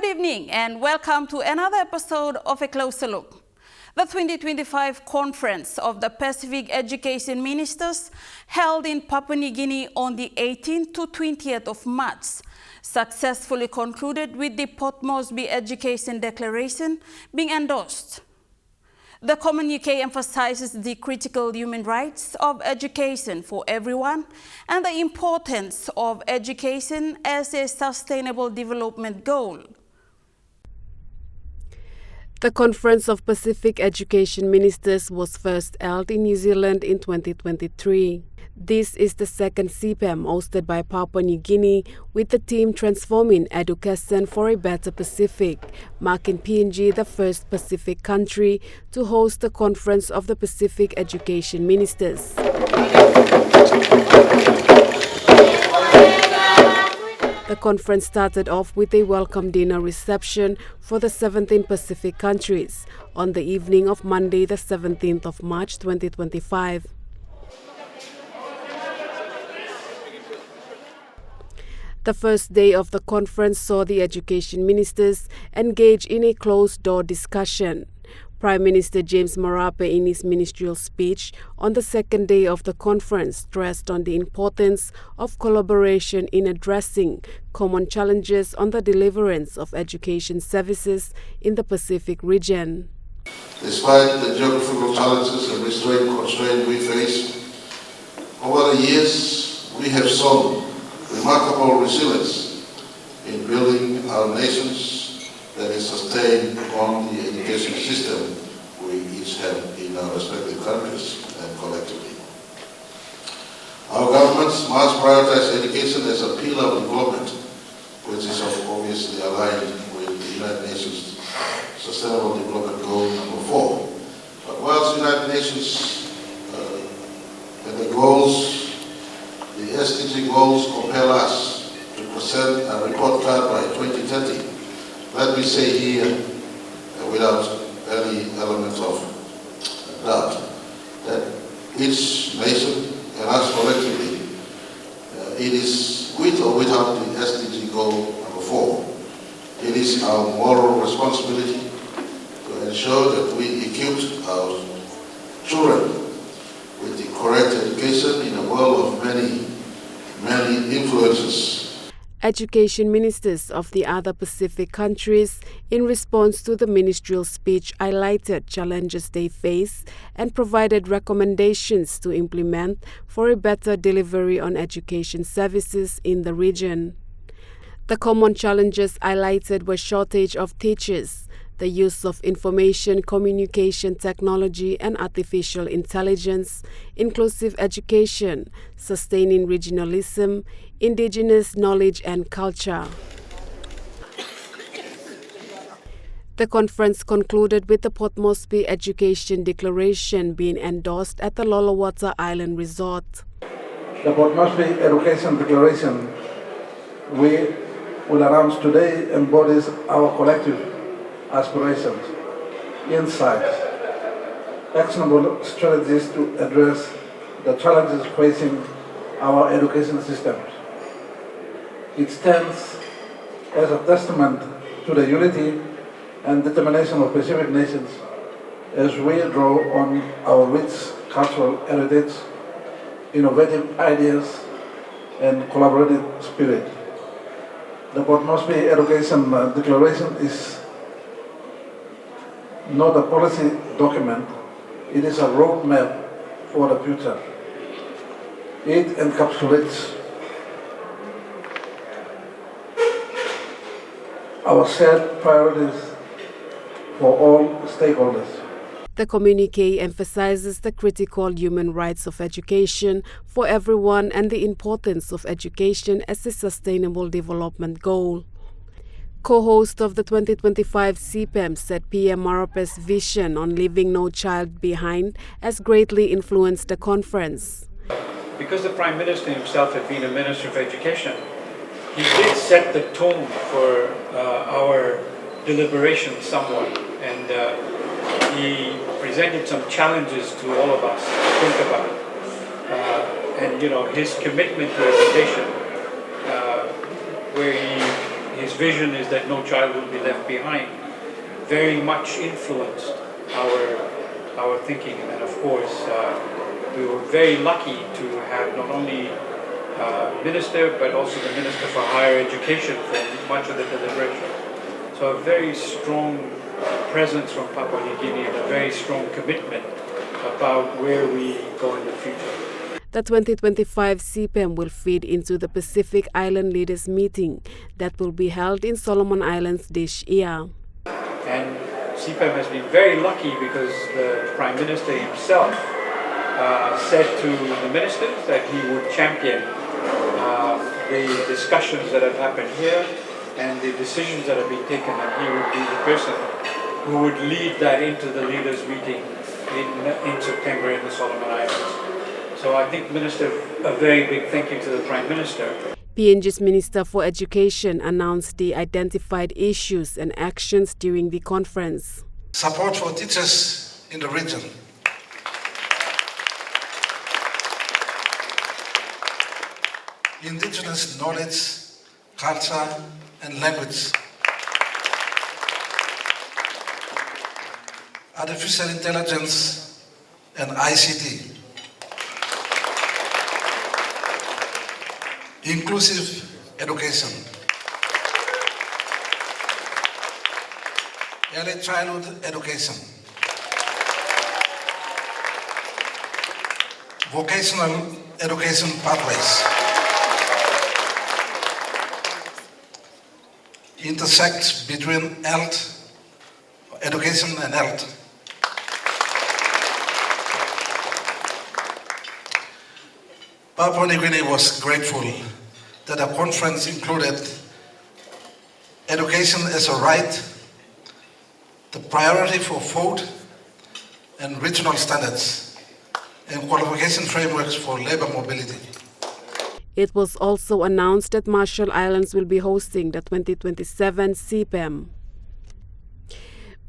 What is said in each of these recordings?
Good evening and welcome to another episode of A Closer Look. The 2025 Conference of the Pacific Education Ministers, held in Papua New Guinea on the 18th to 20th of March, successfully concluded with the Port Moresby Education Declaration being endorsed. The communique emphasizes the critical human rights of education for everyone and the importance of education as a sustainable development goal. The Conference of Pacific Education Ministers was first held in New Zealand in 2023. This is the second CPEM hosted by Papua New Guinea, with the theme Transforming Education for a Better Pacific, marking PNG the first Pacific country to host the Conference of the Pacific Education Ministers. The conference started off with a welcome dinner reception for the 17 Pacific countries on the evening of Monday, the 17th of March 2025. The first day of the conference saw the education ministers engage in a closed-door discussion. Prime Minister James Marape, in his ministerial speech on the second day of the conference, stressed on the importance of collaboration in addressing common challenges on the deliverance of education services in the Pacific region. Despite the geographical challenges and constraints we face, over the years we have shown remarkable resilience in building our nations that is sustained upon the education system we each have in our respective countries and collectively. Our governments must prioritize education as a pillar of development, which is obviously aligned with the United Nations Sustainable Development Goal number 4. But whilst the United Nations and the goals, the SDG goals compel us to present a report card by 2030, let me say here, without any element of doubt, that each nation and us collectively, it is with or without the SDG goal number 4, it is our moral responsibility to ensure that we equip our children with the correct education in a world of many influences. Education ministers of the other Pacific countries, in response to the ministerial speech, highlighted challenges they face and provided recommendations to implement for a better delivery on education services in the region. The common challenges highlighted were shortage of teachers, the use of information communication technology and artificial intelligence, inclusive education, sustaining regionalism, indigenous knowledge and culture. The conference concluded with the Port Moresby Education Declaration being endorsed at the Lolawata Island Resort. The Port Moresby Education Declaration we will announce today embodies our collective aspirations, insights, actionable strategies to address the challenges facing our education systems. It stands as a testament to the unity and determination of Pacific nations as we draw on our rich cultural heritage, innovative ideas, and collaborative spirit. The Port Moresby Education Declaration is not a policy document, it is a roadmap for the future. It encapsulates our shared priorities for all stakeholders. The communique emphasizes the critical human rights of education for everyone and the importance of education as a sustainable development goal. Co-host of the 2025 CPEM said PM Marape's vision on leaving no child behind has greatly influenced the conference. Because the Prime Minister himself had been a Minister of Education, he did set the tone for our deliberations somewhat, and he presented some challenges to all of us to think about. And his commitment to education, where he his vision is that no child will be left behind, very much influenced our thinking. And of course, we were very lucky to have not only Minister, but also the Minister for Higher Education for much of the deliberation. So a very strong presence from Papua New Guinea and a very strong commitment about where we go in the future. The 2025 CPEM will feed into the Pacific Island Leaders Meeting that will be held in Solomon Islands this year. And CPEM has been very lucky because the Prime Minister himself said to the ministers that he would champion the discussions that have happened here and the decisions that have been taken, and he would be the person who would lead that into the leaders' meeting in September in the Solomon Islands. So I think, Minister, a very big thank you to the Prime Minister. PNG's Minister for Education announced the identified issues and actions during the conference. Support for teachers in the region. Indigenous knowledge, culture, and language. Artificial intelligence and ICT. Inclusive education. Early childhood education. Vocational education pathways. Intersect between health, education and health. Papua New Guinea was grateful that the conference included education as a right, the priority for food and regional standards, and qualification frameworks for labor mobility. It was also announced that Marshall Islands will be hosting the 2027 CPEM.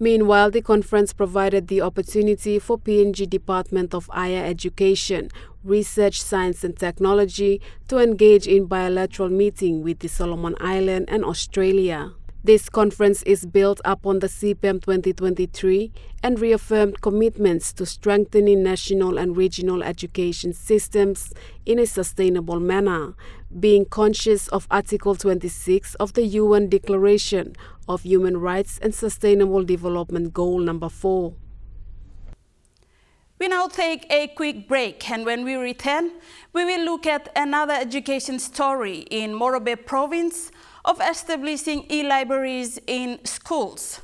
Meanwhile, the conference provided the opportunity for PNG Department of Higher Education, Research, Science and Technology to engage in bilateral meeting with the Solomon Islands and Australia. This conference is built upon the CPEM 2023 and reaffirmed commitments to strengthening national and regional education systems in a sustainable manner, being conscious of Article 26 of the UN Declaration of Human Rights and Sustainable Development Goal number 4. We now take a quick break, and when we return, we will look at another education story in Morobe province of establishing e-libraries in schools.